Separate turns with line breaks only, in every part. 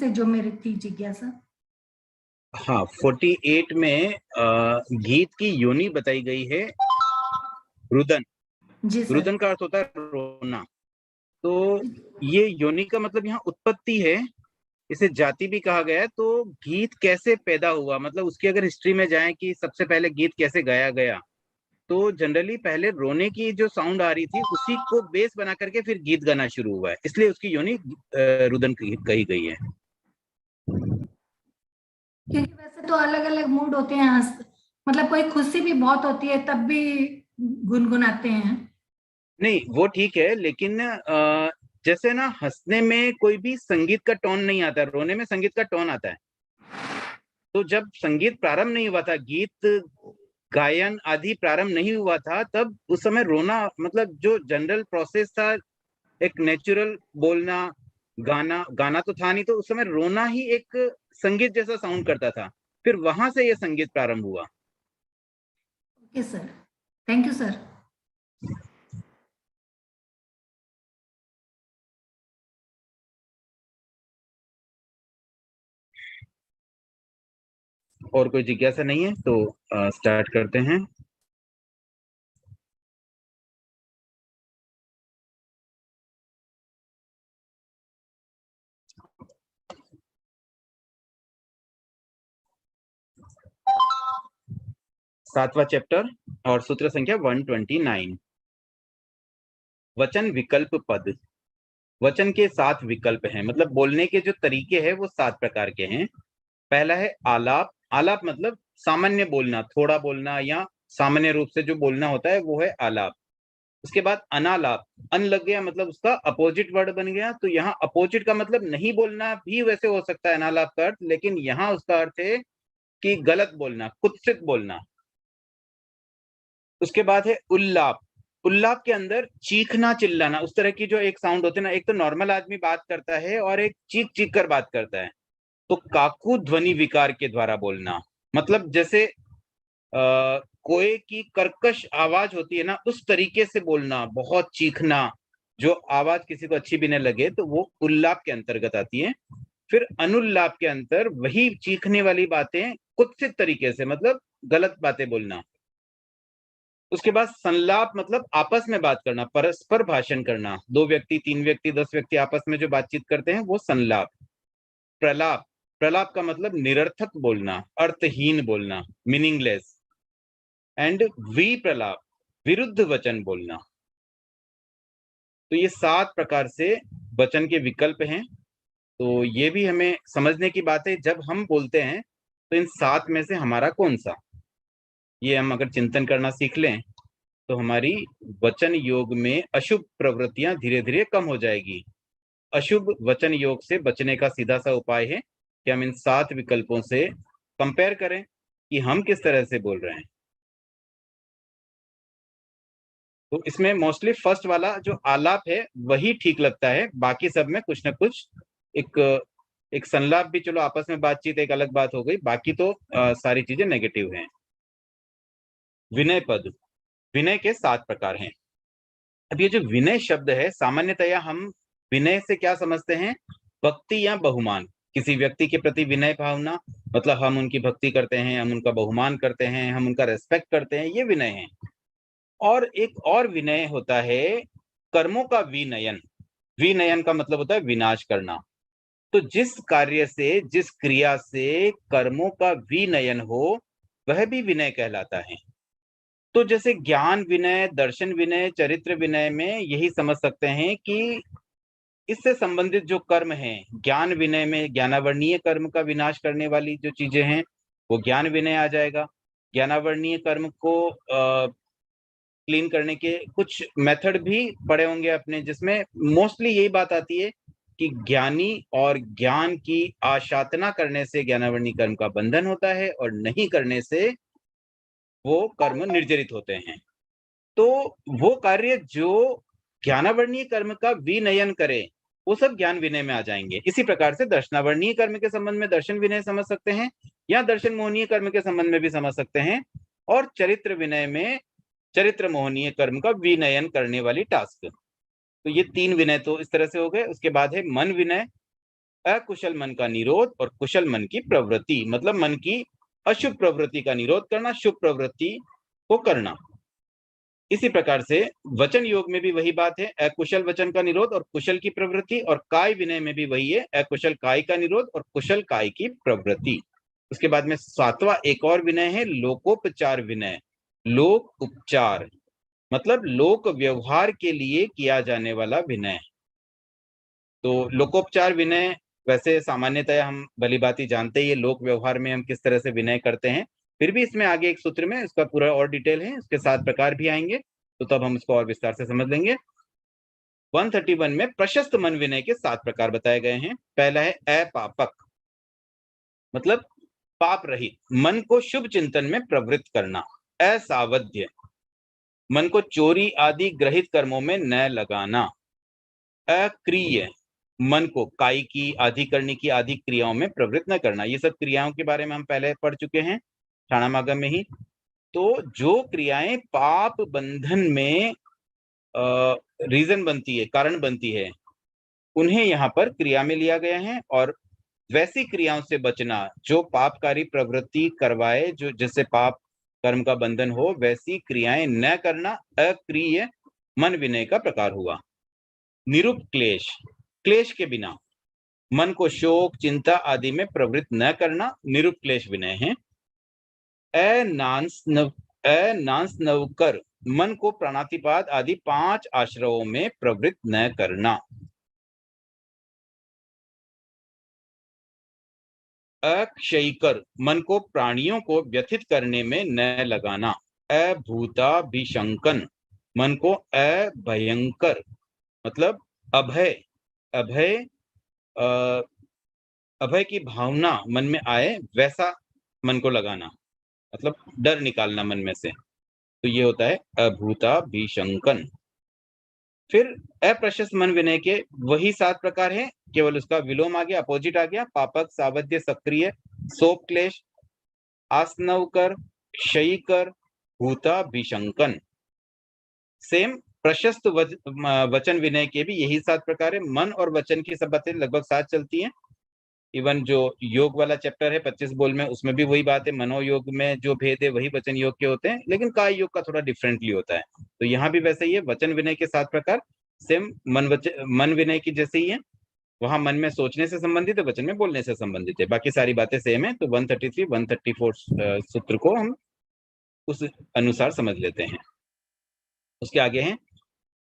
से जो मेरी थी जिज्ञासा।
हाँ, 48 में गीत की योनि बताई गई है रुदन।
जी सर।
रुदन का अर्थ होता है रोना। तो ये योनि का मतलब यहाँ उत्पत्ति है, इसे जाति भी कहा गया है। तो गीत कैसे पैदा हुआ, मतलब उसकी अगर हिस्ट्री में जाएं कि सबसे पहले गीत कैसे गाया गया, तो जनरली पहले रोने की जो साउंड आ रही थी उसी को बेस बना करके फिर गीत गाना शुरू हुआ है, इसलिए उसकी योनि रुदन कही गई है।
क्योंकि वैसे तो अलग अलग मूड होते हैं, मतलब कोई खुशी भी बहुत होती है तब भी गुनगुनाते हैं।
नहीं वो ठीक है, लेकिन जैसे ना हंसने में कोई भी संगीत का टोन नहीं आता, रोने में संगीत का टोन आता है। तो जब संगीत प्रारंभ नहीं हुआ था, गीत गायन आदि प्रारंभ नहीं हुआ था, तब उस समय रोना मतलब जो जनरल प्रोसेस था, एक नेचुरल बोलना, गाना गाना तो था नहीं, तो उस समय रोना ही एक संगीत जैसा साउंड करता था। फिर वहां से ये संगीत प्रारंभ हुआ।
Okay sir, thank you sir.
और कोई जिज्ञासा नहीं है तो स्टार्ट करते हैं। सातवां चैप्टर और सूत्र संख्या 129। वचन विकल्प पद। वचन के 7 विकल्प हैं, मतलब बोलने के जो तरीके हैं वो 7 प्रकार के हैं। पहला है आलाप। आलाप मतलब सामान्य बोलना, थोड़ा बोलना या सामान्य रूप से जो बोलना होता है वो है आलाप। उसके बाद अनालाप। अन लग गया मतलब उसका अपोजिट वर्ड बन गया, तो यहाँ अपोजिट का मतलब नहीं बोलना भी वैसे हो सकता है अनालाप का अर्थ, लेकिन यहाँ उसका अर्थ है कि गलत बोलना, कुत्सित बोलना। उसके बाद है उल्लाप। उल्लाप के अंदर चीखना चिल्लाना, उस तरह की जो एक साउंड होते हैं ना, एक तो नॉर्मल आदमी बात करता है और एक चीख चीख कर बात करता है, तो काकू ध्वनि विकार के द्वारा बोलना, मतलब जैसे कोए की कर्कश आवाज होती है ना, उस तरीके से बोलना, बहुत चीखना, जो आवाज किसी को अच्छी भी न लगे, तो वो उल्लाप के अंतर्गत आती है। फिर अनुल्लाप के अंतर वही चीखने वाली बातें कुत्सित तरीके से, मतलब गलत बातें बोलना। उसके बाद संलाप मतलब आपस में बात करना, परस्पर भाषण करना, 2 व्यक्ति 3 व्यक्ति 10 व्यक्ति आपस में जो बातचीत करते हैं वो संलाप। प्रलाप। प्रलाप का मतलब निरर्थक बोलना, अर्थहीन बोलना, मीनिंगलेस। एंड विप्रलाप, विरुद्ध वचन बोलना। तो ये 7 प्रकार से वचन के विकल्प हैं। तो ये भी हमें समझने की बात है, जब हम बोलते हैं तो इन 7 में से हमारा कौन सा, ये हम अगर चिंतन करना सीख लें तो हमारी वचन योग में अशुभ प्रवृत्तियां धीरे धीरे कम हो जाएगी। अशुभ वचन योग से बचने का सीधा सा उपाय है कि हम इन 7 विकल्पों से कंपेयर करें कि हम किस तरह से बोल रहे हैं। तो इसमें मोस्टली फर्स्ट वाला जो आलाप है वही ठीक लगता है, बाकी सब में कुछ ना कुछ एक एक संलाप भी, चलो आपस में बातचीत एक अलग बात हो गई, बाकी तो सारी चीजें नेगेटिव हैं। विनय पद। विनय के 7 प्रकार हैं। अब ये जो विनय शब्द है, सामान्यतया हम विनय से क्या समझते हैं, भक्ति या बहुमान, किसी व्यक्ति के प्रति विनय भावना, मतलब हम उनकी भक्ति करते हैं, हम उनका बहुमान करते हैं, हम उनका रेस्पेक्ट करते हैं, ये विनय है। और एक और विनय होता है कर्मों का विनयन। विनयन का मतलब होता है विनाश करना। तो जिस कार्य से, जिस क्रिया से कर्मों का विनयन हो, वह भी विनय कहलाता है। तो जैसे ज्ञान विनय, दर्शन विनय, चरित्र विनय में यही समझ सकते हैं कि इससे संबंधित जो कर्म हैं, ज्ञान विनय में ज्ञानावरणीय कर्म का विनाश करने वाली जो चीजें हैं वो ज्ञान विनय आ जाएगा। ज्ञानावरणीय कर्म को क्लीन करने के कुछ मेथड भी पड़े होंगे अपने, जिसमें मोस्टली यही बात आती है कि ज्ञानी और ज्ञान की आशातना करने से ज्ञानावरणीय कर्म का बंधन होता है और नहीं करने से वो कर्म निर्जरित होते हैं। तो वो कार्य जो ज्ञानावरणीय कर्म का विनयन करे वो सब ज्ञान विनय में आ जाएंगे। इसी प्रकार से दर्शनावरणीय कर्म के संबंध में दर्शन विनय समझ सकते हैं, या दर्शन मोहनीय कर्म के संबंध में भी समझ सकते हैं। और चरित्र विनय में चरित्र मोहनीय कर्म का विनयन करने वाली टास्क। तो ये 3 विनय तो इस तरह से हो गए। उसके बाद है मन विनय। अकुशल मन का निरोध और कुशल मन की प्रवृत्ति, मतलब मन की अशुभ प्रवृत्ति का निरोध करना, शुभ प्रवृत्ति को करना। इसी प्रकार से वचन योग में भी वही बात है, अकुशल वचन का निरोध और कुशल की प्रवृत्ति, और काय विनय में भी वही है, अकुशल काय का निरोध और कुशल काय की प्रवृत्ति। उसके बाद में 7वां एक और विनय है, लोकोपचार विनय। लोक उपचार मतलब लोक व्यवहार के लिए किया जाने वाला विनय। तो लोकोपचार विनय वैसे सामान्यतः हम भली भांति जानते ही, लोक व्यवहार में हम किस तरह से विनय करते हैं। फिर भी इसमें आगे एक सूत्र में इसका पूरा और डिटेल है, इसके 7 प्रकार भी आएंगे, तो तब हम इसको और विस्तार से समझ लेंगे। 131 में प्रशस्त मन विनय के 7 प्रकार बताए गए हैं। पहला है अपापक, मतलब पाप रहित, मन को शुभ चिंतन में प्रवृत्त करना। असावध्य, मन को चोरी आदि ग्रहित कर्मों में न लगाना। अक्रिय, मन को कायिकी आदि करने की आदि क्रियाओं में प्रवृत्त न करना। ये सब क्रियाओं के बारे में हम पहले पढ़ चुके हैं ठाणामागम में ही। तो जो क्रियाएं पाप बंधन में रीजन बनती है, कारण बनती है, उन्हें यहाँ पर क्रिया में लिया गया है। और वैसी क्रियाओं से बचना जो पापकारी प्रवृत्ति करवाए, जो जिससे पाप कर्म का बंधन हो, वैसी क्रियाएं न करना अक्रिय मन विनय का प्रकार हुआ। निरुपक्लेश, क्लेश के बिना मन को शोक चिंता आदि में प्रवृत्त न करना निरुपक्लेश विनय है। अनांसनवकर, मन को प्राणातिपात आदि 5 आश्रवों में प्रवृत्त न करना। अक्षयकर, मन को प्राणियों को व्यथित करने में न लगाना। अभूताभिशंकन, मन को अभयंकर मतलब अभय अभय अभय की भावना मन में आए वैसा मन को लगाना, मतलब डर निकालना मन में से, तो ये होता है अभूताभिशंकन। फिर अप्रशस्त मन विनय के वही 7 प्रकार हैं, केवल उसका विलोम आ गया, अपोजिट आ गया। पापक, सावध्य, सक्रिय, सोपक्लेश, आसनवकर, क्षयिकर, भूताभिशंकन। सेम प्रशस्त वचन विनय के भी यही 7 प्रकार है। मन और वचन की सब बातें लगभग साथ चलती हैं। इवन जो योग वाला चैप्टर है 25 बोल में, उसमें भी वही बात है। मनोयोग में जो भेद है वही वचन योग के होते हैं, लेकिन काय योग का थोड़ा डिफरेंटली होता है। तो यहाँ भी वैसे ही है, वचन विनय के 7 प्रकार सेम मन विनय की जैसे ही है। वहां मन में सोचने से संबंधित है, वचन में बोलने से संबंधित है, बाकी सारी बातें सेम है। तो 133 134 सूत्र को हम उस अनुसार समझ लेते हैं। उसके आगे हैं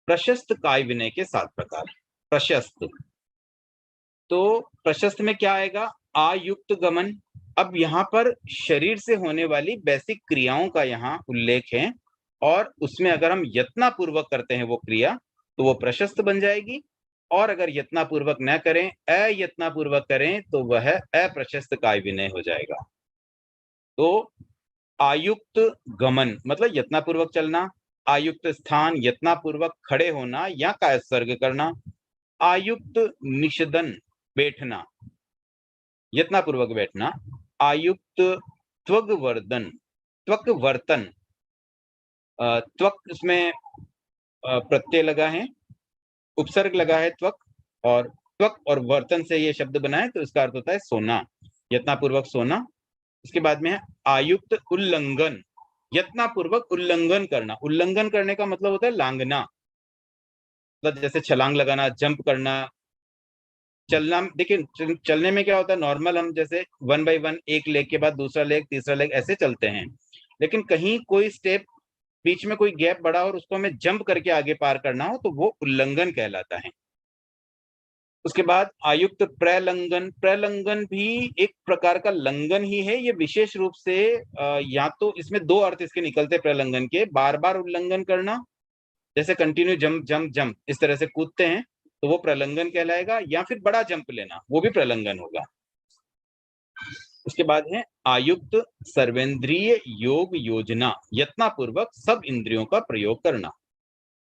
प्रशस्त काय विनय के 7 प्रकार। प्रशस्त, तो प्रशस्त में क्या आएगा? आयुक्त गमन। अब यहाँ पर शरीर से होने वाली बेसिक क्रियाओं का यहाँ उल्लेख है, और उसमें अगर हम यत्नापूर्वक करते हैं वो क्रिया, तो वो प्रशस्त बन जाएगी। और अगर यत्नापूर्वक न करें, अयत्नापूर्वक करें, तो वह अप्रशस्त काय विनय हो जाएगा। तो आयुक्त गमन मतलब यत्नापूर्वक चलना, आयुक्त स्थान यत्नापूर्वक खड़े होना या कायस्वर्ग करना, आयुक्त निषदन बैठना, यत्नापूर्वक बैठना, आयुक्त त्वग्वर्तन, त्वक्वर्तन, त्वक इसमें प्रत्यय लगा है, उपसर्ग लगा है त्वक, और त्वक और वर्तन से ये शब्द बना है, तो इसका अर्थ होता है सोना, यत्नापूर्वक सोना। इसके बाद में है आयुक्त उल्लंघन, यत्नापूर्वक उल्लंघन करना। उल्लंघन करने का मतलब होता है लांघना, मतलब जैसे छलांग लगाना, जंप करना, चलना। देखिए चलने में क्या होता है, नॉर्मल हम जैसे 1 by 1 एक लेग के बाद दूसरा लेग, तीसरा लेग ऐसे चलते हैं, लेकिन कहीं कोई स्टेप बीच में कोई गैप बड़ा और उसको हमें जंप करके आगे पार करना हो, तो वो उल्लंघन कहलाता है। उसके बाद आयुक्त प्रलंघन, प्रलंघन भी एक प्रकार का लंघन ही है। ये विशेष रूप से या तो इसमें 2 अर्थ इसके निकलते प्रलंघन के, बार बार उल्लंघन करना, जैसे कंटिन्यू जंप जंप जंप इस तरह से कूदते हैं, तो वो प्रलंघन कहलाएगा, या फिर बड़ा जंप लेना, वो भी प्रलंघन होगा। उसके बाद है आयुक्त सर्वेंद्रिय योग योजना, यत्नापूर्वक सब इंद्रियों का प्रयोग करना।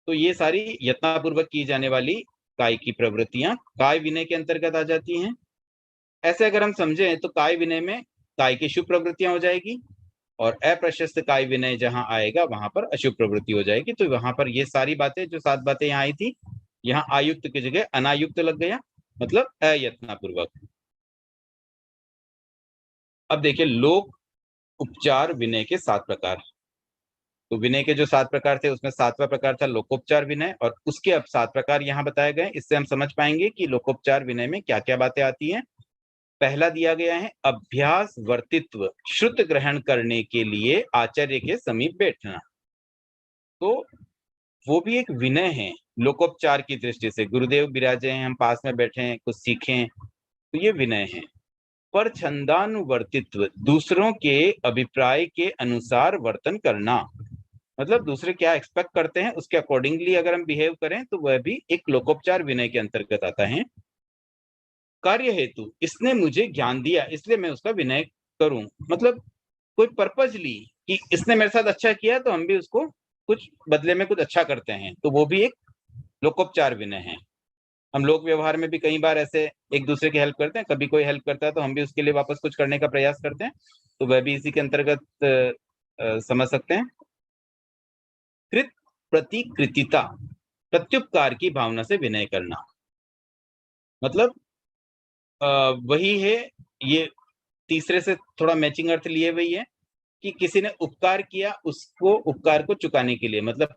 तो ये सारी यत्नापूर्वक की जाने वाली काय की प्रवृत्तियां काय विनय के अंतर्गत आ जाती हैं। ऐसे अगर हम समझें तो काय विनय में काय की शुभ प्रवृत्तियां हो जाएगी, और अप्रशस्त काय विनय जहां आएगा वहां पर अशुभ प्रवृत्ति हो जाएगी। तो वहां पर ये सारी बातें, जो 7 बातें यहाँ आई थी, यहाँ आयुक्त की जगह अनायुक्त लग गया। मतलब अयत्नापूर्वक। अब देखिए लोक उपचार विनय के 7 प्रकार। तो विनय के जो 7 प्रकार थे उसमें 7वां प्रकार था लोकोपचार विनय, और उसके अब 7 प्रकार यहाँ बताए गए। इससे हम समझ पाएंगे कि लोकोपचार विनय में क्या क्या बातें आती हैं। पहला दिया गया है अभ्यास वर्तित्व, श्रुत ग्रहण करने के लिए आचार्य के समीप बैठना। तो वो भी एक विनय है लोकोपचार की दृष्टि से। गुरुदेव विराजे हैं, हम पास में बैठे हैं, कुछ सीखें, तो ये विनय है। पर छंदानुवर्तित्व, दूसरों के अभिप्राय के अनुसार वर्तन करना, मतलब दूसरे क्या एक्सपेक्ट करते हैं उसके अकॉर्डिंगली अगर हम बिहेव करें तो वह भी एक लोकोपचार विनय के अंतर्गत आता है। कार्य हेतु, इसने मुझे ज्ञान दिया इसलिए मैं उसका विनय करूं, मतलब कोई पर्पजली कि इसने मेरे साथ अच्छा किया तो हम भी उसको कुछ बदले में कुछ अच्छा करते हैं, तो वो भी एक लोकोपचार विनय है। हम लोक व्यवहार में भी कई बार ऐसे एक दूसरे की हेल्प करते हैं, कभी कोई हेल्प करता है तो हम भी उसके लिए वापस कुछ करने का प्रयास करते हैं, तो वह भी इसी के अंतर्गत समझ सकते हैं। कृत प्रतिकृतिता, प्रत्युपकार की भावना से विनय करना, मतलब वही है, ये तीसरे से थोड़ा मैचिंग अर्थ लिए हुई है कि किसी ने उपकार किया उसको उपकार को चुकाने के लिए, मतलब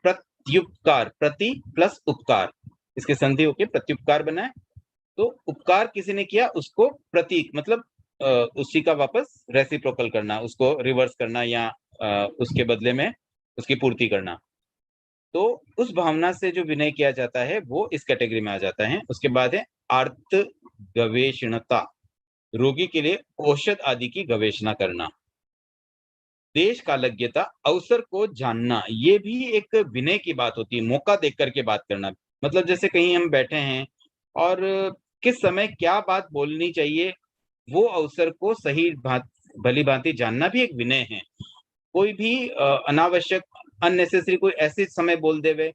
प्रत्युपकार, प्रति प्लस उपकार, इसके संधि होके प्रत्युपकार बना है। तो उपकार किसी ने किया उसको प्रतीक, मतलब उसी का वापस रेसिप्रोकल करना, उसको रिवर्स करना, या उसके बदले में उसकी पूर्ति करना। तो उस भावना से जो विनय किया जाता है वो इस कैटेगरी में आ जाता है। उसके बाद है आर्त गवेषणता, रोगी के लिए औषध आदि की गवेषणा करना। देश कालज्ञता, अवसर को जानना, ये भी एक विनय की बात होती है, मौका देख करके बात करना। मतलब जैसे कहीं हम बैठे हैं और किस समय क्या बात बोलनी चाहिए, वो अवसर को सही भली भांति जानना भी एक विनय है। कोई भी अनावश्यक अननेसेसरी कोई ऐसे समय बोल देवे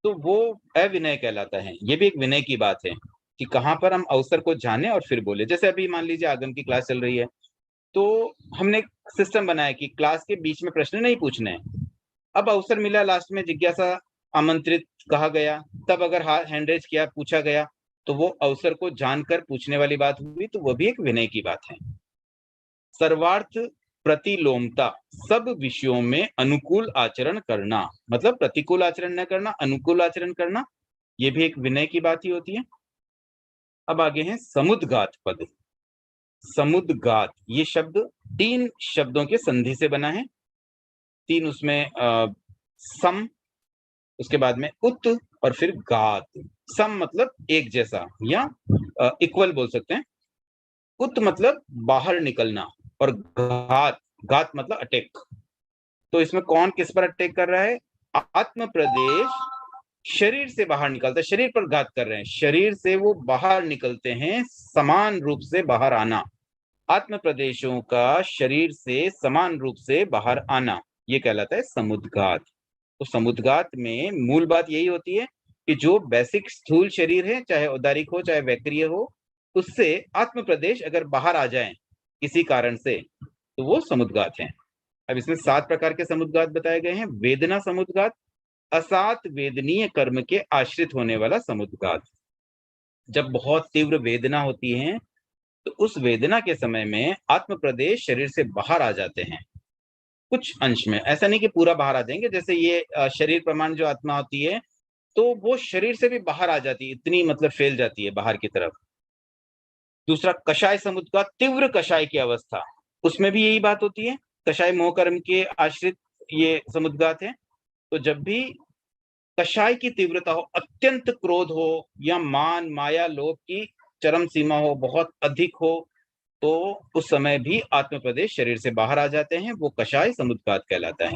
तो वो अविनय कहलाता है। ये भी एक विनय की बात है कि कहाँ पर हम अवसर को जाने और फिर बोले। जैसे अभी मान लीजिए आगम की क्लास चल रही है, तो हमने सिस्टम बनाया कि क्लास के बीच में प्रश्न नहीं पूछने हैं। अब अवसर मिला, लास्ट में जिज्ञासा आमंत्रित कहा गया, तब अगर हैंड रेज किया, पूछा गया, तो वो अवसर को जानकर पूछने वाली बात हुई, तो वो भी एक विनय की बात है। सर्वार्थ प्रतिलोमता, सब विषयों में अनुकूल आचरण करना, मतलब प्रतिकूल आचरण न करना, अनुकूल आचरण करना, ये भी एक विनय की बात ही होती है। अब आगे है समुद्घात पद। समुद्घात, ये शब्द 3 शब्दों के संधि से बना है। 3 उसमें सम, उसके बाद में उत, और फिर घात। सम मतलब एक जैसा या इक्वल बोल सकते हैं। उत मतलब बाहर निकलना, और घात, घात मतलब अटैक। तो इसमें कौन किस पर अटैक कर रहा है? आत्म प्रदेश शरीर से बाहर निकलता है, शरीर पर घात कर रहे हैं, शरीर से वो बाहर निकलते हैं, समान रूप से बाहर आना। आत्म प्रदेशों का शरीर से समान रूप से बाहर आना, ये कहलाता है समुद्घात। तो समुद्घात में मूल बात यही होती है कि जो बेसिक स्थूल शरीर है, चाहे औदारिक हो चाहे वैक्रिय हो, उससे आत्म प्रदेश अगर बाहर आ जाए किसी कारण से, तो वो समुद्घात है। अब इसमें 7 प्रकार के समुद्घात बताए गए हैं। वेदना समुद्घात, असात वेदनीय कर्म के आश्रित होने वाला समुद्घात। जब बहुत तीव्र वेदना होती है तो उस वेदना के समय में आत्म प्रदेश शरीर से बाहर आ जाते हैं, कुछ अंश में, ऐसा नहीं कि पूरा बाहर आ जाएंगे। जैसे ये शरीर प्रमाण जो आत्मा होती है, तो वो शरीर से भी बाहर आ जाती है, इतनी मतलब फैल जाती है बाहर की तरफ। दूसरा कषाय समुद्घात, तीव्र कषाय की अवस्था, उसमें भी यही बात होती है, कषाय मोह कर्म के आश्रित ये समुद्घात है। तो जब भी कषाय की तीव्रता हो, अत्यंत क्रोध हो, या मान माया लोभ की चरम सीमा हो, बहुत अधिक हो, तो उस समय भी आत्म प्रदेश शरीर से बाहर आ जाते हैं, वो कषाय समुद्घात कहलाता है।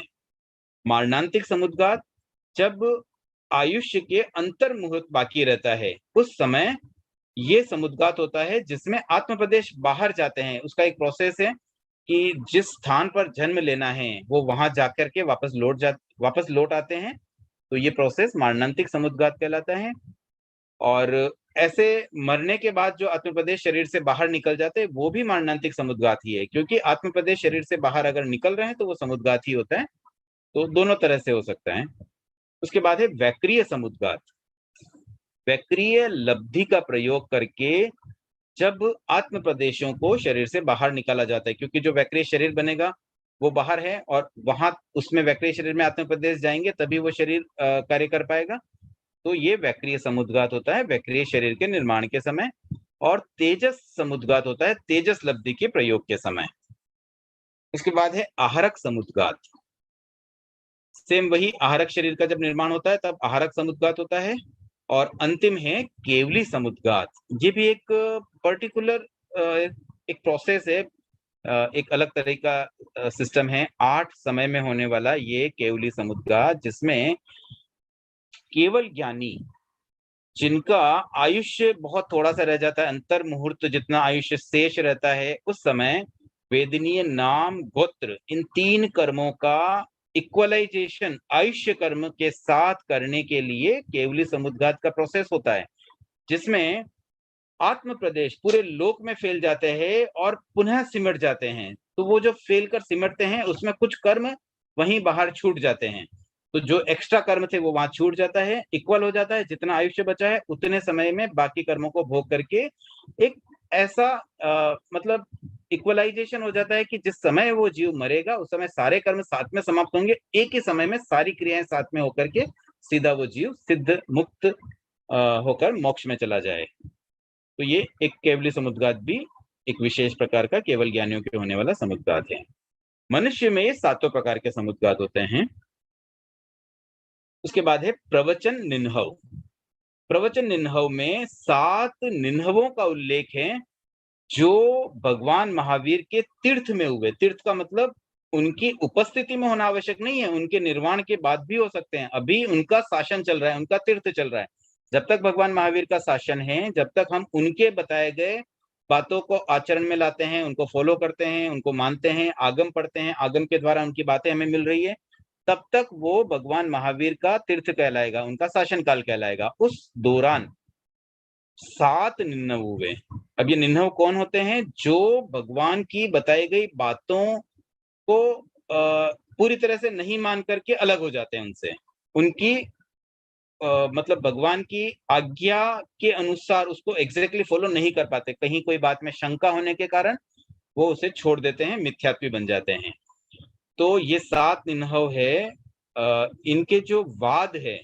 मारणांतिक समुद्घात, जब आयुष्य के अंतर मुहूर्त बाकी रहता है उस समय ये समुद्घात होता है, जिसमें आत्म प्रदेश बाहर जाते हैं। उसका एक प्रोसेस है कि जिस स्थान पर जन्म लेना है वो वहां जाकर के वापस लौट आते हैं, तो ये प्रोसेस मारणांतिक समुद्घात कहलाता है। और ऐसे मरने के बाद जो आत्मप्रदेश शरीर से बाहर निकल जाते हैं वो भी मारणांतिक समुद्घात ही है, क्योंकि आत्मप्रदेश शरीर से बाहर अगर निकल रहे हैं तो वो समुद्घात ही होता है। तो दोनों तरह से हो सकता है। उसके बाद है वैक्रिय समुद्घात। वैक्रिय लब्धि का प्रयोग करके जब आत्म प्रदेशों को शरीर से बाहर निकाला जाता है, क्योंकि जो वैक्रिय शरीर बनेगा वो बाहर है और वहां उसमें वैक्रिय शरीर में आत्म प्रदेश जाएंगे तभी वो शरीर कार्य कर पाएगा। तो ये वैक्रिय समुद्घात होता है वैक्रिय शरीर के निर्माण के समय, और तेजस समुद्घात होता है तेजस लब्धि के प्रयोग के समय। इसके बाद है आहरक समुद्घात। सेम वही आहरक शरीर का जब निर्माण होता है तब आहरक समुद्घात होता है। और अंतिम है केवली समुद्घात। ये भी एक पर्टिकुलर एक प्रोसेस है, एक अलग तरह का सिस्टम है। 8 समय में होने वाला ये केवली समुद्घात, जिसमें केवल ज्ञानी जिनका आयुष्य बहुत थोड़ा सा रह जाता है, अंतर मुहूर्त जितना आयुष्य शेष रहता है, उस समय वेदनीय नाम गोत्र इन 3 कर्मों का इक्वलाइजेशन आयुष्य कर्म के साथ करने के लिए केवली समुद्घात का प्रोसेस होता है, जिसमें आत्म प्रदेश पूरे लोक में फैल जाते हैं और पुनः सिमट जाते हैं। तो वो जो फैल कर सिमटते हैं उसमें कुछ कर्म वहीं बाहर छूट जाते हैं, तो जो एक्स्ट्रा कर्म थे वो वहां छूट जाता है, इक्वल हो जाता है, जितना आयुष्य बचा है उतने समय में बाकी कर्मों को भोग करके एक ऐसा मतलब इक्वलाइजेशन हो जाता है कि जिस समय वो जीव मरेगा उस समय सारे कर्म साथ में समाप्त होंगे, एक ही समय में सारी क्रियाएं साथ में होकर के सीधा वो जीव सिद्ध मुक्त होकर मोक्ष में चला जाए। तो ये एक केवली समुद्घात भी एक विशेष प्रकार का केवल ज्ञानियों के होने वाला समुद्घात है। मनुष्य में ये 7 प्रकार के समुद्घात होते हैं। उसके बाद है प्रवचन निन्हव। प्रवचन निन्हव में 7 निन्हवों का उल्लेख है जो भगवान महावीर के तीर्थ में हुए। तीर्थ का मतलब उनकी उपस्थिति में होना आवश्यक नहीं है, उनके निर्वाण के बाद भी हो सकते हैं। अभी उनका शासन चल रहा है, उनका तीर्थ चल रहा है। जब तक भगवान महावीर का शासन है, जब तक हम उनके बताए गए बातों को आचरण में लाते हैं, उनको फॉलो करते हैं, उनको मानते हैं, आगम पढ़ते हैं, आगम के द्वारा उनकी बातें हमें मिल रही है, तब तक वो भगवान महावीर का तीर्थ कहलाएगा, उनका शासन काल कहलाएगा। उस दौरान 7 निन्नव हुए। अब ये निन्नव कौन होते हैं? जो भगवान की बताई गई बातों को पूरी तरह से नहीं मान करके अलग हो जाते हैं उनसे, उनकी मतलब भगवान की आज्ञा के अनुसार उसको एग्जैक्टली फॉलो नहीं कर पाते, कहीं कोई बात में शंका होने के कारण वो उसे छोड़ देते हैं, मिथ्यात्वी बन जाते हैं। तो ये 7 निन्हव है। इनके जो वाद है,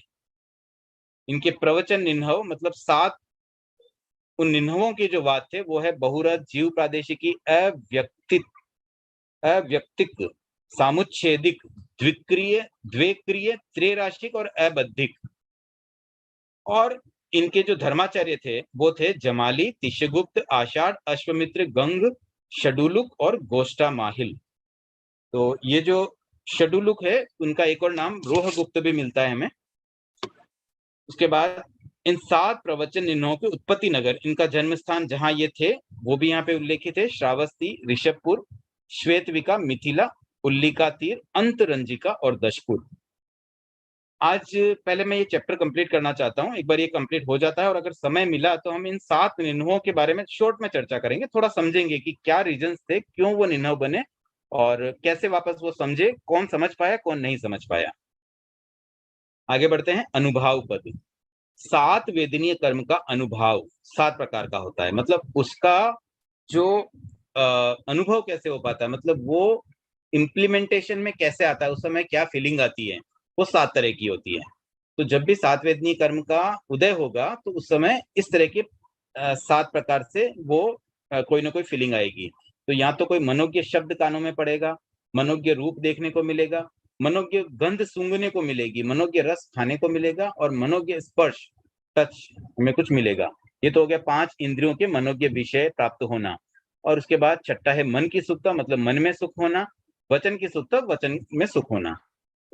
इनके प्रवचन निन्हव मतलब 7 उन निन्हवों के जो वाद थे वो है बहुरथ, जीव प्रादेशिकी, अव्यक्तिक, सामुच्छेदिक, द्विक्रिय, द्वेक्रिय, त्रैराशिक और अबद्धिक। और इनके जो धर्माचार्य थे वो थे जमाली, तिष्यगुप्त, आषाढ़, अश्वमित्र, गंग, षडुलुक और गोष्ठा माहिल। तो ये जो षडुलुक है उनका एक और नाम रोहगुप्त भी मिलता है हमें। उसके बाद इन 7 प्रवचन निन्हों के उत्पत्ति नगर, इनका जन्म स्थान जहां ये थे वो भी यहाँ पे उल्लेखित है। श्रावस्ती, ऋषभपुर, श्वेतविका, मिथिला, उल्लिका तीर, अंतरंजिका और दशपुर। आज पहले मैं ये चैप्टर कंप्लीट करना चाहता हूँ, एक बार ये कंप्लीट हो जाता है और अगर समय मिला तो हम इन 7 निन्हों के बारे में शॉर्ट में चर्चा करेंगे, थोड़ा समझेंगे कि क्या रीजंस थे, क्यों वो निन्हो बने और कैसे वापस वो समझे, कौन समझ पाया कौन नहीं समझ पाया। आगे बढ़ते हैं। अनुभाव पद। 7 वेदनीय कर्म का अनुभाव 7 प्रकार का होता है, मतलब उसका जो अनुभव कैसे हो पाता है, मतलब वो इम्प्लीमेंटेशन में कैसे आता है, उस समय क्या फीलिंग आती है, वो 7 तरह की होती है। तो जब भी 7 वेदनीय कर्म का उदय होगा तो उस समय इस तरह के 7 प्रकार से वो कोई ना कोई फीलिंग आएगी। तो या तो कोई मनोज्ञ शब्द कानों में पड़ेगा, मनोज्ञ रूप देखने को मिलेगा, मनोज्ञ गंध सूंघने को मिलेगी, मनोज्ञ रस खाने को मिलेगा और मनोज्ञ स्पर्श टच हमें कुछ मिलेगा। ये तो हो गया 5 इंद्रियों के मनोज्ञ विषय प्राप्त होना। और उसके बाद छठा है मन की सुखता, मतलब मन में सुख होना, वचन की सुखता, वचन में सुख होना।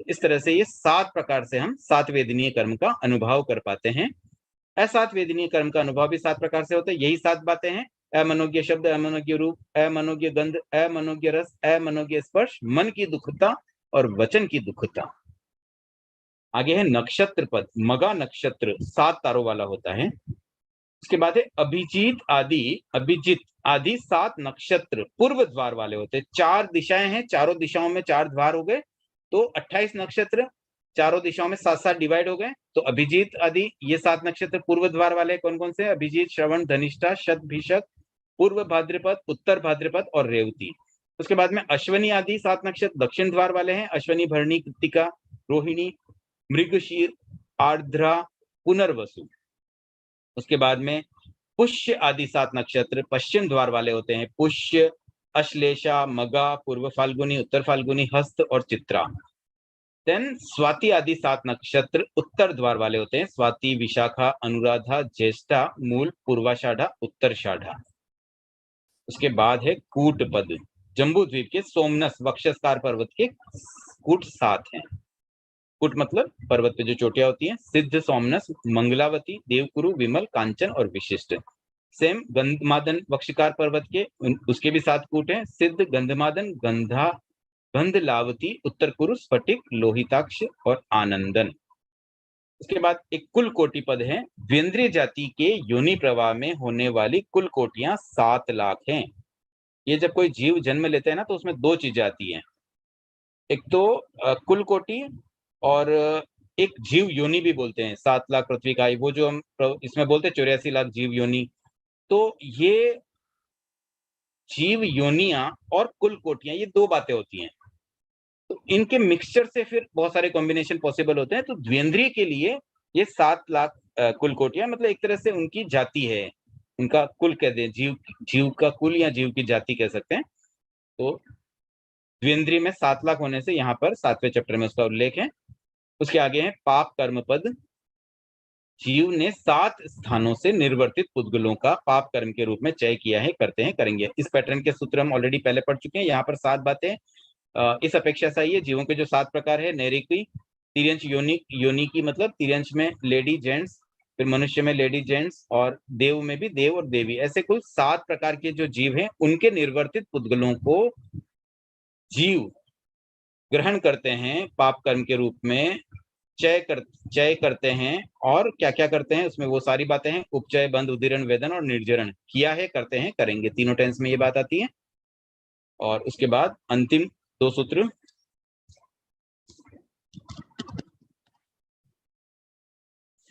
इस तरह से ये 7 प्रकार से हम 7 वेदनीय कर्म का अनुभव कर पाते हैं। 7 वेदनीय कर्म का अनुभव भी 7 प्रकार से होता है। यही 7 बातें हैं: अमनोज्ञ शब्द, अमनोज्ञ रूप, अमनोज्ञ गंध, अमनोज्ञ रस, अमनोज्ञ स्पर्श, मन की दुखता और वचन की दुखता। आगे है नक्षत्र पद। मगा नक्षत्र 7 तारों वाला होता है। उसके बाद है अभिजीत आदि। अभिजीत आदि 7 नक्षत्र पूर्व द्वार वाले होते हैं। 4 दिशाएं हैं, चारों दिशाओं में 4 द्वार हो गए तो 28 नक्षत्र। चारों दिशाओं में 7-7 डिवाइड हो गए। तो अभिजीत आदि ये 7 नक्षत्र पूर्व द्वार वाले कौन कौन से? अभिजीत, श्रवण, धनिष्ठा, शतभिषक, पूर्व भाद्रपद, उत्तर भाद्रपद और रेवती। उसके बाद में अश्वनी आदि 7 नक्षत्र दक्षिण द्वार वाले हैं। अश्वनी, भरणी, कृत्तिका, रोहिणी, मृगशीर, आर्द्रा, पुनर्वसु। उसके बाद में पुष्य आदि 7 नक्षत्र पश्चिम द्वार वाले होते हैं। पुष्य, अश्लेषा, मगा, पूर्व फाल्गुनी, उत्तर फाल्गुनी, हस्त और चित्रा। देन स्वाति आदि 7 नक्षत्र उत्तर द्वार वाले होते हैं। स्वाति, विशाखा, अनुराधा, ज्येष्ठा, मूल, पूर्वाषाढ़ा, उत्तरषाढ़ा। उसके बाद है कूटपद, जम्बू द्वीप के सोमनस वक्षस्कार पर्वत के कूट 7 हैं। कूट मतलब पर्वत पे जो चोटियां होती हैं। सिद्ध, सोमनस, मंगलावती, देवकुरु, विमल, कांचन और विशिष्ट। सेम गंधमादन वक्षकार पर्वत के उसके भी 7 कूट हैं। सिद्ध, गंधमादन, गंधा, गंधलावती, उत्तर कुरु, स्फटिक, लोहिताक्ष और आनंदन। उसके बाद एक कुल कोटि पद है। द्विन्द्रिय जाति के योनि प्रवाह में होने वाली कुल कोटियां 7 लाख हैं। ये जब कोई जीव जन्म लेते हैं ना तो उसमें 2 चीजें आती हैं, एक तो कुल कोटि और एक जीव योनि भी बोलते हैं। 7 लाख पृथ्वी का, वो जो हम इसमें बोलते हैं 84 लाख जीव योनि। तो ये जीव योनियां और कुल कोटियां, ये 2 बातें होती हैं। तो इनके मिक्सचर से फिर बहुत सारे कॉम्बिनेशन पॉसिबल होते हैं। तो द्विन्द्रिय के लिए ये 7 लाख कुल कोटियां, मतलब एक तरह से उनकी जाति है, उनका कुल कह दें, जीव का कुल या जीव की जाति कह सकते हैं। तो द्विन्द्रिय में 7 लाख होने से यहाँ पर 7वें चैप्टर में उसका उल्लेख है। उसके आगे है पाप कर्म पद। जीव ने 7 स्थानों से निर्वर्तित पुद्गलों का पाप कर्म के रूप में चय किया है, करते हैं, करेंगे। इस पैटर्न के सूत्र हम ऑलरेडी पहले पढ़ चुके हैं। यहाँ पर 7 बातें इस अपेक्षा से ही है। जीवों के जो 7 प्रकार है, नैरिकी, तिर्यंश योनि की मतलब तिर्यंश में लेडी जेंट्स, फिर मनुष्य में लेडी जेंट्स, और देव में भी देव और देवी। ऐसे कुल 7 प्रकार के जो जीव हैं उनके निर्वर्तित पुद्गलों को जीव ग्रहण करते हैं पाप कर्म के रूप में, चय करते हैं। और क्या क्या करते हैं उसमें वो सारी बातें हैं। उपचय, बंध, उदीरण, वेदन और निर्जरण। किया है, करते हैं, करेंगे, तीनों टेंस में ये बात आती है। और उसके बाद अंतिम 2 सूत्र।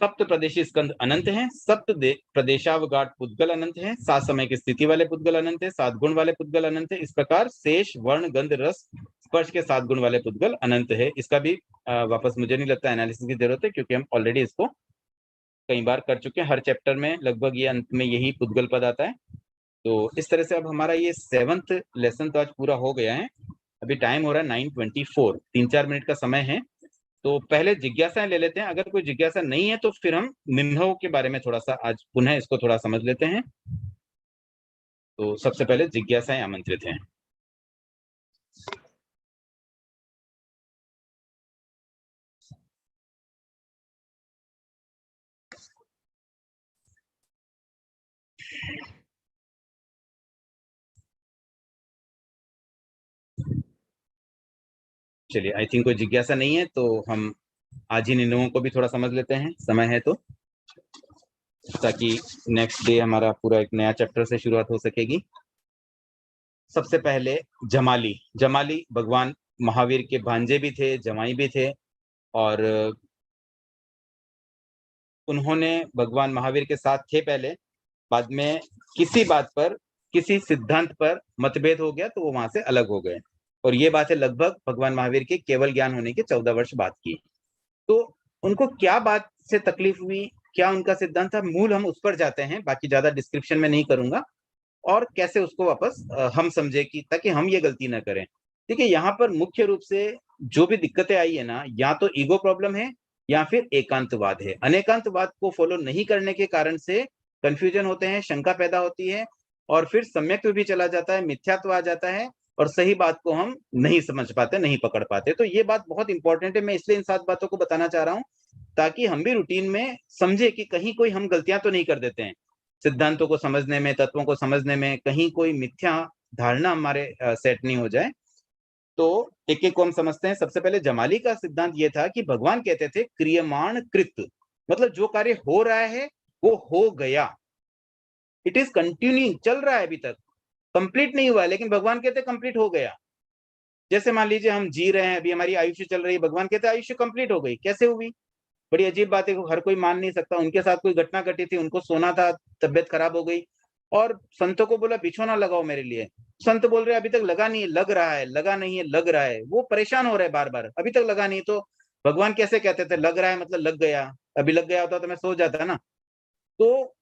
सप्त प्रदेशी स्कंद अनंत हैं। सप्त प्रदेशावगाट पुद्गल अनंत हैं। 7 समय की स्थिति वाले पुद्गल अनंत हैं। 7 गुण वाले पुद्गल अनंत हैं। इस प्रकार शेष, वर्ण, गंध, रस, स्पर्श के 7 गुण वाले पुद्गल अनंत है। इसका भी वापस मुझे नहीं लगता एनालिसिस की जरूरत है, क्योंकि हम ऑलरेडी इसको कई बार कर चुके हैं। हर चैप्टर में लगभग ये अंत में यही पुद्गल पद आता है। तो इस तरह से अब हमारा ये 7th लेसन तो आज पूरा हो गया है। अभी टाइम हो रहा है 9:24, 3-4 मिनट का समय है। तो पहले जिज्ञासाएं ले लेते हैं। अगर कोई जिज्ञासा नहीं है तो फिर हम निम्नों के बारे में थोड़ा सा आज पुनः इसको थोड़ा समझ लेते हैं। तो सबसे पहले जिज्ञासाएं आमंत्रित हैं। चलिए, आई थिंक कोई जिज्ञासा नहीं है तो हम आज ही निम्नों को भी थोड़ा समझ लेते हैं, समय है तो, ताकि नेक्स्ट डे हमारा पूरा एक नया चैप्टर से शुरुआत हो सकेगी। सबसे पहले जमाली। जमाली भगवान महावीर के भांजे भी थे, जमाई भी थे, और उन्होंने भगवान महावीर के साथ थे पहले। बाद में किसी बात पर, किसी सिद्धांत पर मतभेद हो गया तो वो वहां से अलग हो गए। और ये बात है लगभग भगवान महावीर के केवल ज्ञान होने के 14 वर्ष बाद की। तो उनको क्या बात से तकलीफ हुई, क्या उनका सिद्धांत था, मूल हम उस पर जाते हैं, बाकी ज्यादा डिस्क्रिप्शन में नहीं करूंगा। और कैसे उसको वापस हम समझे कि ताकि हम ये गलती ना करें। देखिए, यहाँ पर मुख्य रूप से जो भी दिक्कतें आई है ना, या तो ईगो प्रॉब्लम है या फिर एकांतवाद है। अनेकांतवाद को फॉलो नहीं करने के कारण से कंफ्यूजन होते हैं, शंका पैदा होती है, और फिर सम्यक्त्व भी चला जाता है, मिथ्यात्व आ जाता है, और सही बात को हम नहीं समझ पाते, नहीं पकड़ पाते। तो ये बात बहुत इंपॉर्टेंट है। मैं इसलिए इन 7 बातों को बताना चाह रहा हूँ ताकि हम भी रूटीन में समझे कि कहीं कोई हम गलतियां तो नहीं कर देते हैं। सिद्धांतों को समझने में, तत्वों को समझने में कहीं कोई मिथ्या धारणा हमारे सेट नहीं हो जाए। तो एक एक को हम समझते हैं। सबसे पहले जमाली का सिद्धांत ये था कि भगवान कहते थे क्रियमाण कृत, मतलब जो कार्य हो रहा है वो हो गया, इट इज कंटिन्यूइंग, चल रहा है, अभी तक कंप्लीट नहीं हुआ, लेकिन भगवान कहते कंप्लीट हो गया। जैसे मान लीजिए हम जी रहे हैं, अभी हमारी आयुष्य चल रही है, भगवान कहते हैं आयुष्य कंप्लीट हो गई, कैसे हुई? बड़ी अजीब बात है, हर कोई मान नहीं सकता। उनके साथ कोई घटना घटी थी, उनको सोना था, तबियत खराब हो गई और संतों को बोला बिछौना लगाओ मेरे लिए। संत बोल रहे अभी तक लगा नहीं है, लग रहा है, लगा नहीं है, लग रहा है। वो परेशान हो रहे बार बार, अभी तक लगा नहीं। तो भगवान कैसे कहते थे लग रहा है मतलब लग गया? अभी लग गया होता तो मैं सो जाता ना। तो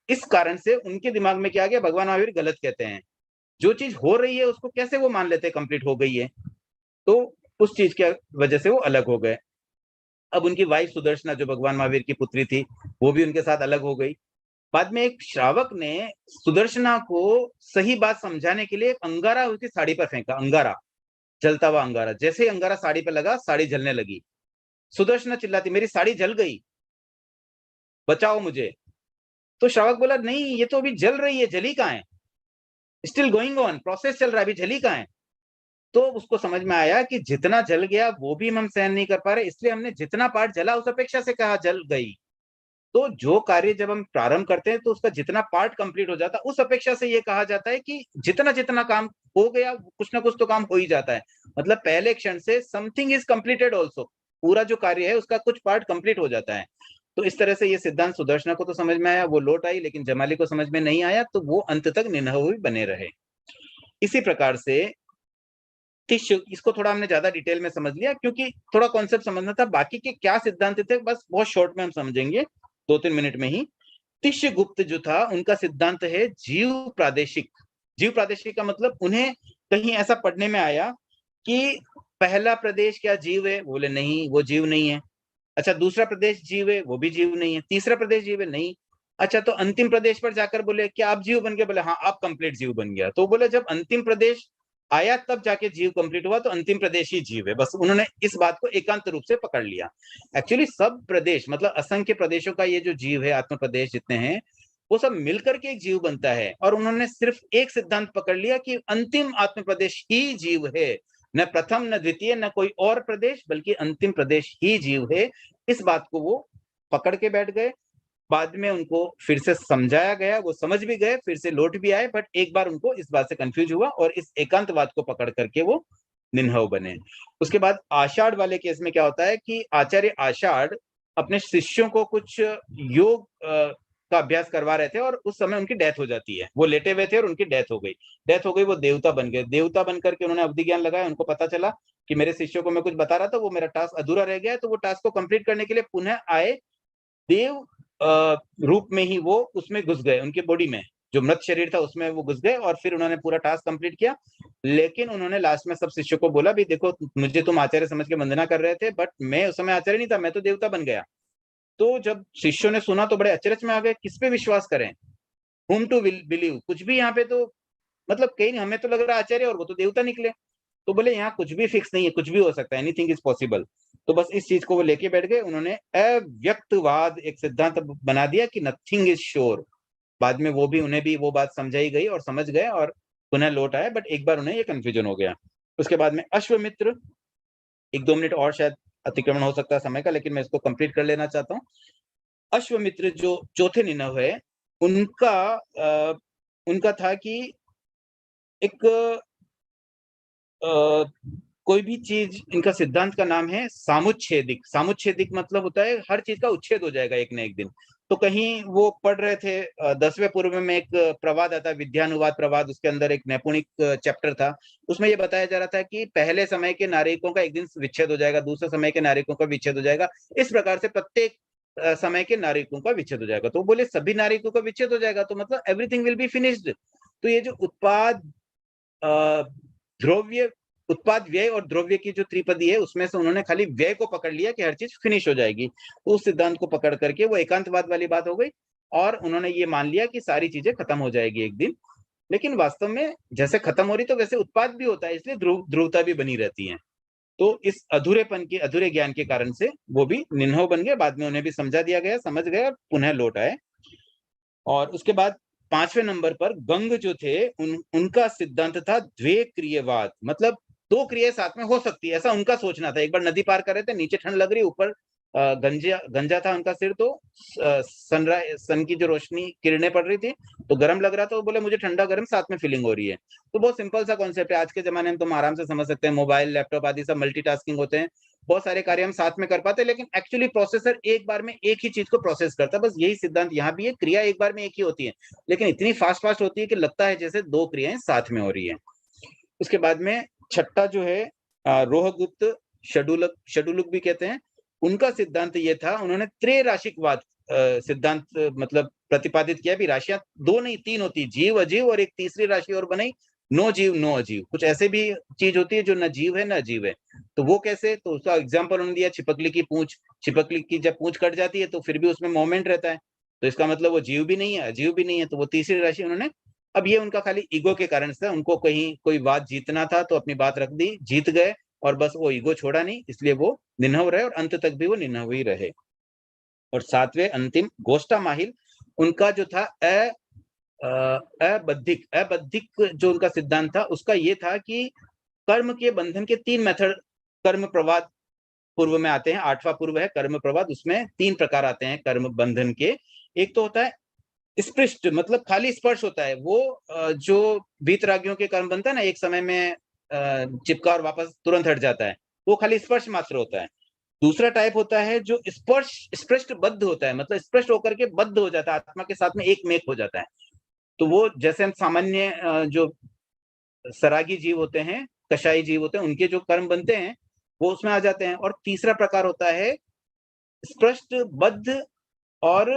इस कारण से उनके दिमाग में क्या आ गया, भगवान महावीर गलत कहते हैं। जो चीज हो रही है उसको कैसे वो मान लेते हैं कंप्लीट हो गई है? तो उस चीज की वजह से वो अलग हो गए। अब उनकी वाइफ सुदर्शना जो भगवान महावीर की पुत्री थी, वो भी उनके साथ अलग हो गई। बाद में एक श्रावक ने सुदर्शना को सही बात समझाने के लिए एक अंगारा उसकी साड़ी पर फेंका, अंगारा, जलता हुआ अंगारा। जैसे ही अंगारा साड़ी पर लगा, साड़ी जलने लगी। सुदर्शना चिल्लाती मेरी साड़ी जल गई, बचाओ मुझे। तो श्रावक बोला नहीं, ये तो अभी जल रही है, जली कहाँ है? स्टिल गोइंग ऑन, प्रोसेस चल रहा है, अभी जली कहाँ है? तो उसको समझ में आया कि जितना जल गया वो भी हम सहन नहीं कर पा रहे, इसलिए हमने जितना पार्ट जला उस अपेक्षा से कहा जल गई। तो जो कार्य जब हम प्रारंभ करते हैं तो उसका जितना पार्ट कंप्लीट हो जाता है उस अपेक्षा से ये कहा जाता है कि जितना जितना काम हो गया कुछ ना कुछ तो काम हो ही जाता है। मतलब पहले क्षण से समथिंग इज कंप्लीटेड ऑल्सो, पूरा जो कार्य है उसका कुछ पार्ट कंप्लीट हो जाता है। तो इस तरह से ये सिद्धांत सुदर्शना को तो समझ में आया, वो लौट आई, लेकिन जमाली को समझ में नहीं आया, तो वो अंत तक निनहुई बने रहे। इसी प्रकार से इसको थोड़ा हमने ज्यादा डिटेल में समझ लिया क्योंकि थोड़ा कॉन्सेप्ट समझना था। बाकी के क्या सिद्धांत थे बस बहुत शॉर्ट में हम समझेंगे 2-3 मिनट में ही। तिष्य गुप्त जो था उनका सिद्धांत है जीव प्रादेशिक। जीव प्रादेशिक का मतलब उन्हें कहीं ऐसा पढ़ने में आया कि पहला प्रदेश क्या जीव है, बोले नहीं वो जीव नहीं है। अच्छा दूसरा प्रदेश जीव है, वो भी जीव नहीं है। तीसरा प्रदेश जीव है, नहीं। अच्छा तो अंतिम प्रदेश पर जाकर बोले क्या आप जीव बन गए? बोले हाँ आप कंप्लीट जीव बन गया। तो बोले जब अंतिम प्रदेश आया तब जाके जीव कंप्लीट हुआ, तो अंतिम प्रदेश ही जीव है। बस उन्होंने इस बात को एकांत रूप से पकड़ लिया। एक्चुअली सब प्रदेश मतलब असंख्य प्रदेशों का ये जो जीव है, आत्म प्रदेश जितने हैं, वो सब मिलकर के एक जीव बनता है। और उन्होंने सिर्फ एक सिद्धांत पकड़ लिया कि अंतिम आत्म प्रदेश ही जीव है, न प्रथम न द्वितीय न कोई और प्रदेश, बल्कि अंतिम प्रदेश ही जीव है। इस बात को वो पकड़ के बैठ गए। बाद में उनको फिर से समझाया गया, वो समझ भी गए, फिर से लौट भी आए, बट एक बार उनको इस बात से कंफ्यूज हुआ और इस एकांतवाद को पकड़ करके वो निन्हव बने। उसके बाद आषाढ़ वाले केस में क्या होता है कि आचार्य आषाढ़ अपने शिष्यों को कुछ योग का अभ्यास करवा रहे थे और उस समय उनकी डेथ हो जाती है। वो लेटे हुए थे और उनकी डेथ हो गई। डेथ हो गई, वो देवता बन गए। देवता बन करके उन्होंने अवधि ज्ञान लगाया। उनको पता चला कि मेरे शिष्यों को मैं कुछ बता रहा था, वो मेरा टास्क अधूरा रह गया है, तो वो टास्क को कंप्लीट करने के लिए पुनः आए। देव रूप में ही वो उसमें घुस गए, उनके बॉडी में जो मृत शरीर था उसमें वो घुस गए और फिर उन्होंने पूरा टास्क कंप्लीट किया। लेकिन उन्होंने लास्ट में सब शिष्यों को बोला भी देखो मुझे तुम आचार्य समझ के वंदना कर रहे थे, बट मैं उस समय आचार्य नहीं था, मैं तो देवता बन गया। तो जब शिष्यों ने सुना तो बड़े अचरज में आ गए, किस पे विश्वास करें, whom to बिलीव। कुछ भी यहाँ पे तो मतलब कहीं हमें तो लग रहा है आचार्य और वो तो देवता निकले। तो बोले यहाँ कुछ भी फिक्स नहीं है, कुछ भी हो सकता है, एनीथिंग इज पॉसिबल। तो बस इस चीज को वो लेके बैठ गए। उन्होंने अव्यक्तवाद एक सिद्धांत बना दिया कि नथिंग इज श्योर। बाद में वो भी उन्हें भी वो बात समझाई गई और समझ गए और पुनः लौट आए, बट एक बार उन्हें ये कंफ्यूजन हो गया। उसके बाद में अश्वमित्र, 1-2 मिनट और शायद अतिक्रमण हो सकता है समय का, लेकिन मैं इसको कंप्लीट कर लेना चाहता हूँ। अश्वमित्र जो चौथे निनव है, उनका था कि एक कोई भी चीज, इनका सिद्धांत का नाम है सामुच्छेदिक। सामुच्छेदिक मतलब होता है हर चीज का उच्छेद हो जाएगा एक न एक दिन। तो कहीं वो पढ़ रहे थे 10वें पूर्व में एक प्रवाद आता है, विद्यानुवाद प्रवाद, उसके अंदर एक नैपुणिक चैप्टर था। उसमें ये बताया जा रहा था कि पहले समय के नागरिकों का एक दिन विच्छेद हो जाएगा, दूसरे समय के नागरिकों का विच्छेद हो जाएगा, इस प्रकार से प्रत्येक समय के नागरिकों का विच्छेद हो जाएगा। तो बोले सभी नागरिकों का विच्छेद हो जाएगा तो मतलब एवरीथिंग विल बी फिनिश्ड। तो ये जो द्रव्य उत्पाद व्यय और द्रव्य की जो त्रिपदी है उसमें से उन्होंने खाली व्यय को पकड़ लिया कि हर चीज फिनिश हो जाएगी। तो उस सिद्धांत को पकड़ करके वो एकांतवाद वाली बात हो गई और उन्होंने ये मान लिया कि सारी चीजें खत्म हो जाएगी एक दिन। लेकिन वास्तव में जैसे खत्म हो रही तो वैसे उत्पाद भी होता है, इसलिए ध्रुवता भी बनी रहती है। तो इस अधूरेपन के, अधूरे ज्ञान के कारण से वो भी निन्हो बन गए। बाद में उन्हें भी समझा दिया गया, समझ गए और पुनः लौट आए। और उसके बाद 5वें नंबर पर गंग जो थे उनका सिद्धांत था द्वे क्रियवाद। मतलब 2 क्रियाएं साथ में हो सकती है, ऐसा उनका सोचना था। एक बार नदी पार कर रहे थे, नीचे ठंड लग रही, ऊपर गंजा था उनका सिर, तो सन की जो रोशनी किरणें पड़ रही थी तो गर्म लग रहा था, वो बोले मुझे ठंडा गर्म साथ में फीलिंग हो रही है। तो बहुत सिंपल सा कॉन्सेप्ट है, आज के जमाने में तुम आराम से समझ सकते हैं, मोबाइल लैपटॉप आदि सब मल्टीटास्किंग होते हैं, बहुत सारे कार्य हम साथ में कर पाते हैं, लेकिन एक्चुअली प्रोसेसर एक बार में एक ही चीज को प्रोसेस करता है। बस यही सिद्धांत यहाँ भी है, क्रिया एक बार में एक ही होती है, लेकिन इतनी फास्ट फास्ट होती है कि लगता है जैसे दो क्रियाएं साथ में हो रही है। उसके बाद में छठा जो है रोहगुप्त शडुलक भी कहते हैं, उनका सिद्धांत ये था, उन्होंने त्रैराशिकवाद सिद्धांत मतलब प्रतिपादित किया भी राशियां दो नहीं तीन होती, जीव अजीव और एक तीसरी राशि और बनाई, नो जीव नो अजीव, कुछ ऐसे भी चीज होती है जो न जीव है न अजीव है। तो वो कैसे, तो उसका एग्जाम्पल उन्होंने दिया, छिपकली की पूंछ, छिपकली की जब पूंछ कट जाती है तो फिर भी उसमें मोमेंट रहता है, तो इसका मतलब वो जीव भी नहीं है अजीव भी नहीं है, तो वो तीसरी राशि उन्होंने, अब ये उनका खाली ईगो के कारण से, उनको कहीं कोई बात जीतना था तो अपनी बात रख दी, जीत गए, और बस वो ईगो छोड़ा नहीं, इसलिए वो निन्हव रहे और अंत तक भी वो निन्हव ही रहे। और सातवें अंतिम गोष्ठा माहिल, उनका जो था अबद्धिक जो उनका सिद्धांत था, उसका ये था कि कर्म के बंधन के तीन मेथड कर्म प्रवाद पूर्व में आते हैं, 8वां पूर्व है कर्म प्रवाद, उसमें 3 प्रकार आते हैं कर्म बंधन के। एक तो होता है स्पृष्ट, मतलब खाली स्पर्श होता है, वो जो वीतरागियों के कर्म बनता है ना, एक समय में चिपका और वापस तुरंत हट जाता है, वो खाली स्पर्श मात्र होता है। दूसरा टाइप होता है जो स्पष्ट बद्ध होता है, मतलब स्पष्ट होकर के बद्ध हो जाता है, आत्मा के साथ में एक मेक हो जाता है। तो वो जैसे हम सामान्य जो सरागी जीव होते हैं, कषाई जीव होते हैं, उनके जो कर्म बनते हैं वो उसमें आ जाते हैं। और तीसरा प्रकार होता है स्पष्ट बद्ध और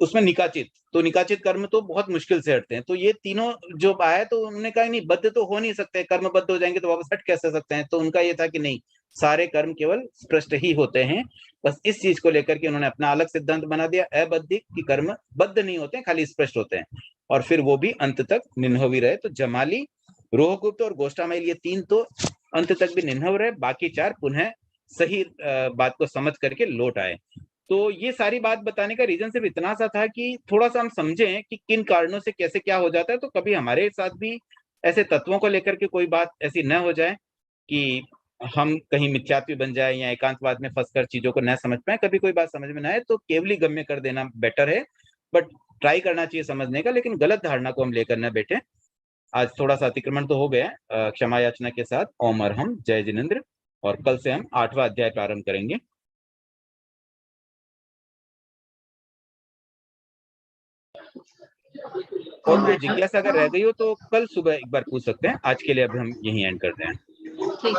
उसमें निकाचित, तो निकाचित कर्म तो बहुत मुश्किल से हटते हैं। तो ये तीनों जो आया, तो उन्होंने कहा नहीं, बद्ध तो हो नहीं सकते, कर्म बद्ध हो जाएंगे तो वापस हट कैसे सकते हैं, तो उनका ये था कि नहीं, सारे कर्म केवल स्पष्ट ही होते हैं। बस इस चीज को लेकर के उन्होंने अपना अलग सिद्धांत बना दिया, अबद्धिक, कि कर्म बद्ध नहीं होते, खाली स्पष्ट होते हैं, और फिर वो भी अंत तक निन्हव ही रहे। तो जमाली, रोहगुप्त और गोष्ठामैल, ये 3 तो अंत तक भी निन्हव रहे, बाकी 4 पुनः सही बात को समझ करके लौट आए। तो ये सारी बात बताने का रीजन सिर्फ इतना सा था कि थोड़ा सा हम समझें कि किन कारणों से कैसे क्या हो जाता है, तो कभी हमारे साथ भी ऐसे तत्वों को लेकर के कोई बात ऐसी न हो जाए कि हम कहीं मिथ्यात्वी बन जाए या एकांतवाद में फंसकर चीजों को न समझ पाए। कभी कोई बात समझ में ना आए तो केवली गम्य कर देना बेटर है, बट ट्राई करना चाहिए समझने का, लेकिन गलत धारणा को हम लेकर न बैठे। आज थोड़ा सा अतिक्रमण तो हो गया, क्षमा याचना के साथ ओम अरहम, जय जिनेन्द्र, और कल से हम 8वां अध्याय प्रारंभ करेंगे। और कोई जिज्ञासा अगर रह गई हो तो कल सुबह एक बार पूछ सकते हैं, आज के लिए अभी हम यहीं एंड करते हैं।
ठीक।